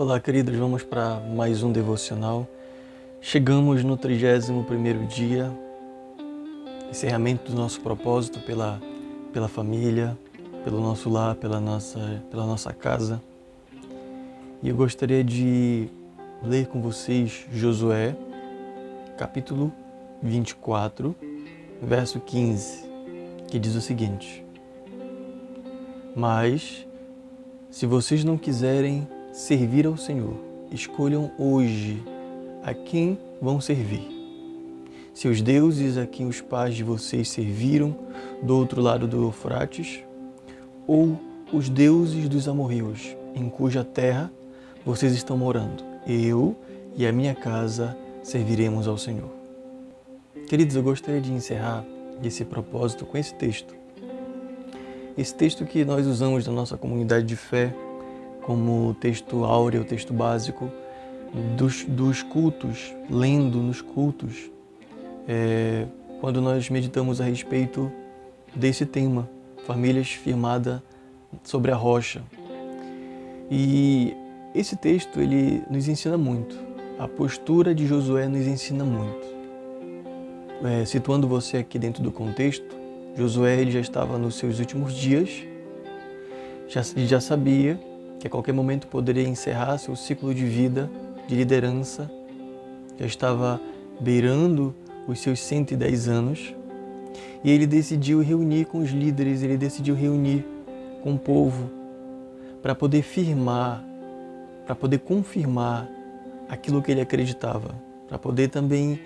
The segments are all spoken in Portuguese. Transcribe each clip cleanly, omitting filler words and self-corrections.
Olá, queridos, vamos para mais um devocional. Chegamos no 31º dia, encerramento do nosso propósito pela família, pelo nosso lar, pela nossa casa. E eu gostaria de ler com vocês Josué, capítulo 24, verso 15, que diz o seguinte: Mas, se vocês não quiserem servir ao Senhor, escolham hoje a quem vão servir. Se os deuses a quem os pais de vocês serviram do outro lado do Eufrates, ou os deuses dos amorreus, em cuja terra vocês estão morando, eu e a minha casa serviremos ao Senhor. Queridos, eu gostaria de encerrar esse propósito com esse texto. Esse texto que nós usamos na nossa comunidade de fé como texto áureo, texto básico dos cultos, lendo nos cultos, quando nós meditamos a respeito desse tema, famílias firmada sobre a rocha. E esse texto, ele nos ensina muito. A postura de Josué nos ensina muito. Situando você aqui dentro do contexto, Josué ele já estava nos seus últimos dias, já sabia que a qualquer momento poderia encerrar seu ciclo de vida, de liderança, já estava beirando os seus 110 anos, e ele decidiu reunir com os líderes, ele decidiu reunir com o povo, para poder firmar, para poder confirmar aquilo que ele acreditava, para poder também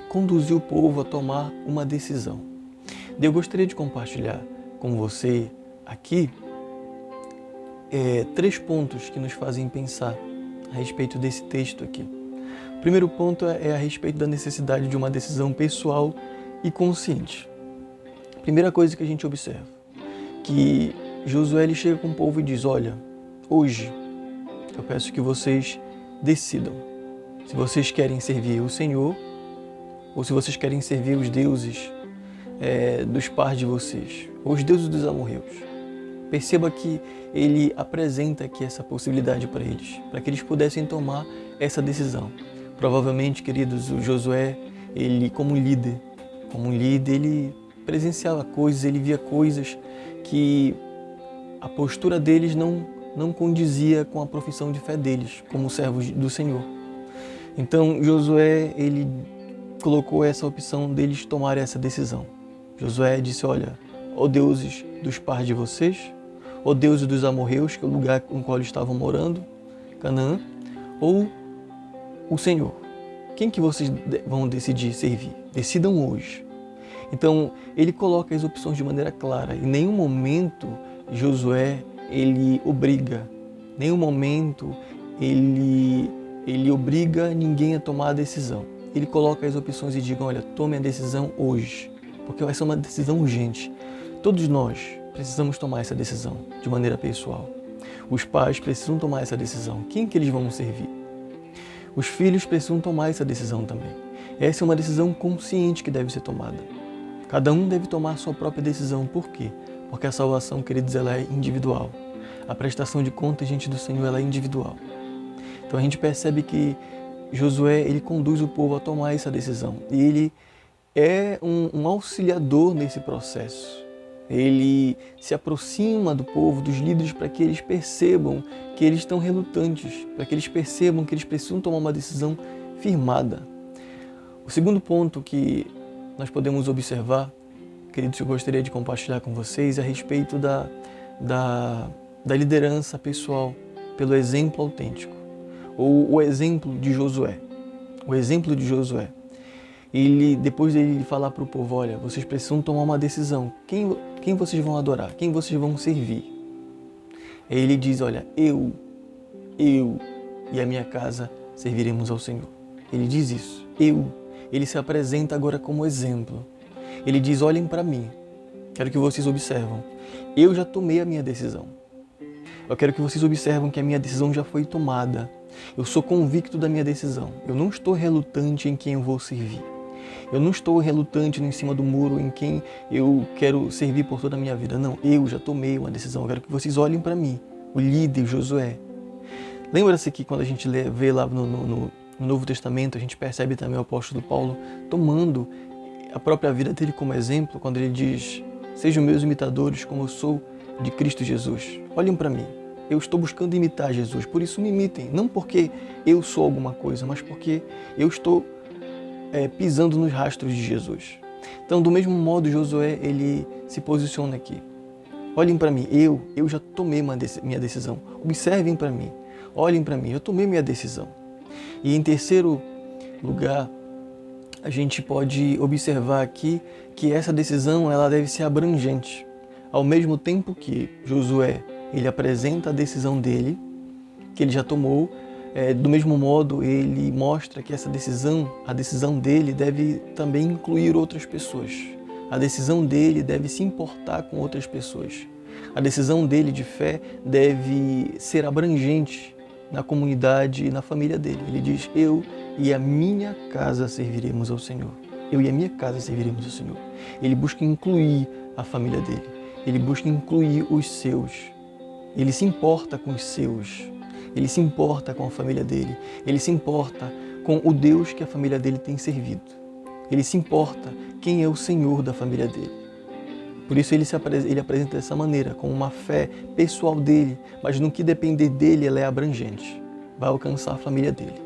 conduzir o povo a tomar uma decisão. Eu gostaria de compartilhar com você aqui 3 pontos que nos fazem pensar a respeito desse texto aqui. O primeiro ponto é a respeito da necessidade de uma decisão pessoal e consciente. Primeira coisa que a gente observa, que Josué ele chega com o povo e diz: olha, hoje eu peço que vocês decidam se vocês querem servir o Senhor ou se vocês querem servir os deuses dos pais de vocês, ou os deuses dos amorreus. Perceba que ele apresenta aqui essa possibilidade para eles, para que eles pudessem tomar essa decisão. Provavelmente, queridos, o Josué, ele como líder, ele presenciava coisas, ele via coisas que a postura deles não condizia com a profissão de fé deles, como servos do Senhor. Então, Josué, ele colocou essa opção deles tomarem essa decisão. Josué disse: olha, ó deuses dos pais de vocês, ó deuses dos amorreus, que é o lugar no qual eles estavam morando, Canaã, ou o Senhor. Quem que vocês vão decidir servir? Decidam hoje. Então, ele coloca as opções de maneira clara. Em nenhum momento Josué, ele obriga, em nenhum momento ele obriga ninguém a tomar a decisão. Ele coloca as opções e diga: olha, tome a decisão hoje, porque vai ser uma decisão urgente. Todos nós precisamos tomar essa decisão de maneira pessoal. Os pais precisam tomar essa decisão. Quem que eles vão servir? Os filhos precisam tomar essa decisão também. Essa é uma decisão consciente que deve ser tomada. Cada um deve tomar a sua própria decisão. Por quê? Porque a salvação, queridos, ela é individual. A prestação de contas diante do Senhor, ela é individual. Então a gente percebe que Josué, ele conduz o povo a tomar essa decisão. E ele é um auxiliador nesse processo. Ele se aproxima do povo, dos líderes, para que eles percebam que eles estão relutantes, para que eles percebam que eles precisam tomar uma decisão firmada. O segundo ponto que nós podemos observar, queridos, eu gostaria de compartilhar com vocês, é a respeito da liderança pessoal pelo exemplo autêntico, ou o exemplo de Josué. O exemplo de Josué. Depois dele falar para o povo: olha, vocês precisam tomar uma decisão. Quem vocês vão adorar? Quem vocês vão servir? Aí ele diz: olha, eu e a minha casa serviremos ao Senhor. Ele diz isso. Ele se apresenta agora como exemplo. Ele diz: olhem para mim. Quero que vocês observam. Eu já tomei a minha decisão. Eu quero que vocês observem que a minha decisão já foi tomada. Eu sou convicto da minha decisão. Eu não estou relutante em quem eu vou servir. Eu não estou relutante em cima do muro em quem eu quero servir por toda a minha vida. Não, eu já tomei uma decisão. Eu quero que vocês olhem para mim, o líder Josué. Lembra-se que quando a gente vê lá no Novo Testamento, a gente percebe também o apóstolo Paulo tomando a própria vida dele como exemplo, quando ele diz: sejam meus imitadores como eu sou de Cristo Jesus. Olhem para mim, eu estou buscando imitar Jesus, por isso me imitem, não porque eu sou alguma coisa, mas porque eu estou pisando nos rastros de Jesus. Então, do mesmo modo, Josué, ele se posiciona aqui. Olhem para mim, eu já tomei minha decisão. Observem para mim, olhem para mim, eu tomei minha decisão. E em terceiro lugar, a gente pode observar aqui que essa decisão ela deve ser abrangente. Ao mesmo tempo que Josué ele apresenta a decisão dele, que ele já tomou, do mesmo modo ele mostra que essa decisão, a decisão dele deve também incluir outras pessoas. A decisão dele deve se importar com outras pessoas. A decisão dele de fé deve ser abrangente na comunidade e na família dele. Ele diz: eu e a minha casa serviremos ao Senhor. Eu e a minha casa serviremos ao Senhor. Ele busca incluir a família dele. Ele busca incluir os seus. Ele se importa com os seus. Ele se importa com a família dele. Ele se importa com o Deus que a família dele tem servido. Ele se importa quem é o Senhor da família dele. Por isso ele apresenta dessa maneira, com uma fé pessoal dele, mas no que depender dele, ela é abrangente. Vai alcançar a família dele.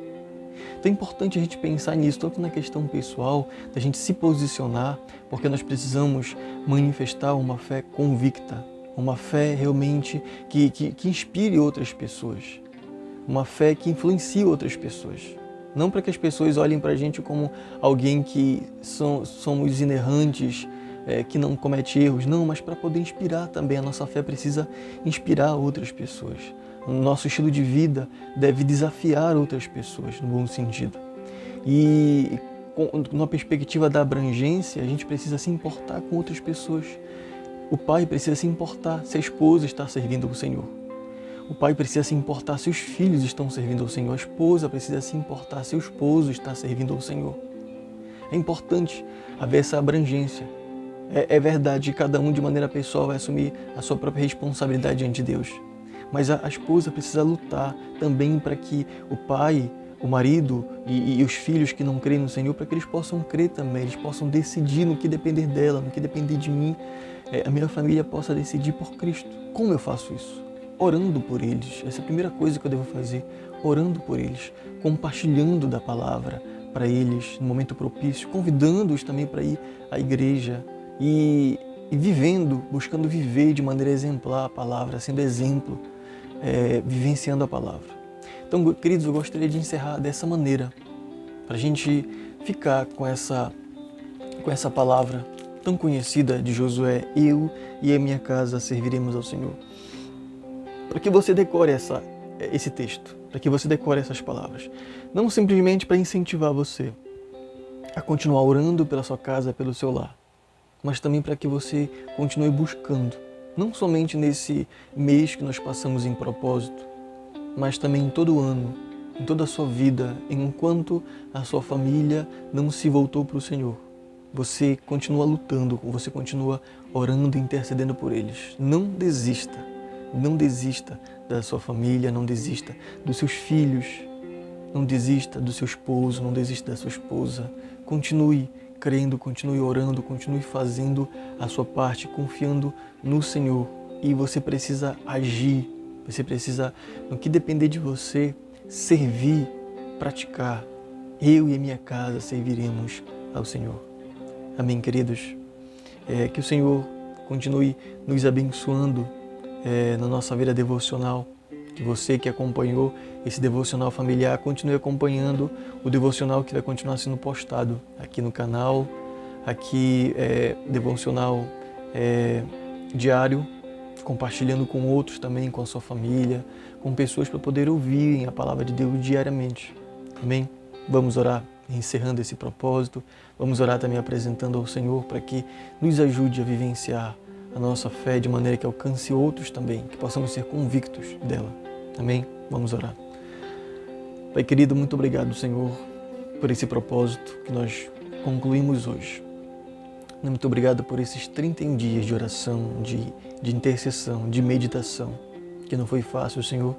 Então é importante a gente pensar nisso, tanto na questão pessoal, da gente se posicionar, porque nós precisamos manifestar uma fé convicta, uma fé realmente que inspire outras pessoas, uma fé que influencie outras pessoas. Não para que as pessoas olhem para a gente como alguém que somos inerrantes, que não comete erros, não, mas para poder inspirar também. A nossa fé precisa inspirar outras pessoas. O nosso estilo de vida deve desafiar outras pessoas, no bom sentido. E na perspectiva da abrangência, a gente precisa se importar com outras pessoas. O pai precisa se importar se a esposa está servindo ao Senhor. O pai precisa se importar se os filhos estão servindo ao Senhor. A esposa precisa se importar se o esposo está servindo ao Senhor. É importante haver essa abrangência. É verdade que cada um de maneira pessoal vai assumir a sua própria responsabilidade diante de Deus. Mas a esposa precisa lutar também para que o pai, o marido e os filhos que não creem no Senhor, para que eles possam crer também, eles possam decidir no que depender dela, no que depender de mim, a minha família possa decidir por Cristo. Como eu faço isso? Orando por eles. Essa é a primeira coisa que eu devo fazer, orando por eles, compartilhando da palavra para eles no momento propício, convidando-os também para ir à igreja e vivendo, buscando viver de maneira exemplar a palavra, sendo exemplo, vivenciando a palavra. Então, queridos, eu gostaria de encerrar dessa maneira, para a gente ficar com essa palavra tão conhecida de Josué: eu e a minha casa serviremos ao Senhor. Para que você decore esse texto, para que você decore essas palavras. Não simplesmente para incentivar você a continuar orando pela sua casa, pelo seu lar, mas também para que você continue buscando, não somente nesse mês que nós passamos em propósito, mas também em todo ano, em toda a sua vida, enquanto a sua família não se voltou para o Senhor. Você continua lutando, você continua orando e intercedendo por eles. Não desista da sua família, não desista dos seus filhos, não desista do seu esposo, não desista da sua esposa. Continue crendo, continue orando, continue fazendo a sua parte, confiando no Senhor. E você precisa agir, você precisa, no que depender de você, servir, praticar. Eu e a minha casa serviremos ao Senhor. Amém, queridos? Que o Senhor continue nos abençoando na nossa vida devocional. Que você que acompanhou esse devocional familiar continue acompanhando o devocional que vai continuar sendo postado aqui no canal. Aqui devocional diário, compartilhando com outros também, com a sua família, com pessoas para poder ouvirem a palavra de Deus diariamente. Amém? Vamos orar encerrando esse propósito. Vamos orar também apresentando ao Senhor para que nos ajude a vivenciar a nossa fé de maneira que alcance outros também, que possamos ser convictos dela. Amém? Vamos orar. Pai querido, muito obrigado, Senhor, por esse propósito que nós concluímos hoje. Muito obrigado por esses 31 dias de oração, de intercessão, de meditação, que não foi fácil, Senhor,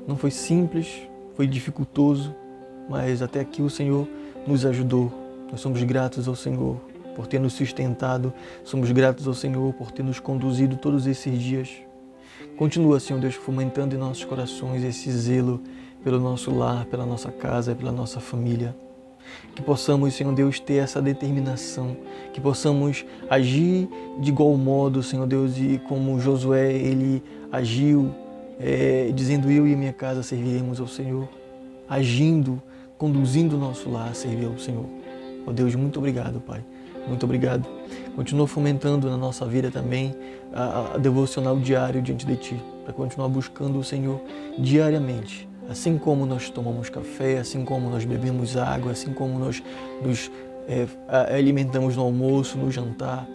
Não foi simples, foi dificultoso, mas até aqui o Senhor nos ajudou. Nós somos gratos ao Senhor por ter nos sustentado, somos gratos ao Senhor por ter nos conduzido todos esses dias. Continua, Senhor Deus, fomentando em nossos corações esse zelo pelo nosso lar, pela nossa casa, pela nossa família. Que possamos, Senhor Deus, ter essa determinação, que possamos agir de igual modo, Senhor Deus, e como Josué, ele agiu, dizendo: eu e minha casa serviremos ao Senhor, agindo, conduzindo o nosso lar a servir ao Senhor. Ó Deus, muito obrigado, Pai. Muito obrigado. Continua fomentando na nossa vida também a devocional diário diante de Ti, para continuar buscando o Senhor diariamente. Assim como nós tomamos café, assim como nós bebemos água, assim como nós nos alimentamos no almoço, no jantar,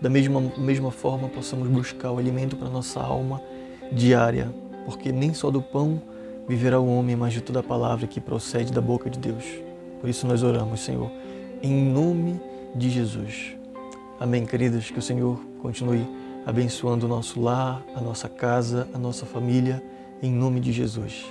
da mesma forma possamos buscar o alimento para a nossa alma diária, porque nem só do pão viverá o homem, mas de toda a palavra que procede da boca de Deus. Por isso nós oramos, Senhor, em nome de Jesus. Amém, queridas? Que o Senhor continue abençoando o nosso lar, a nossa casa, a nossa família, em nome de Jesus.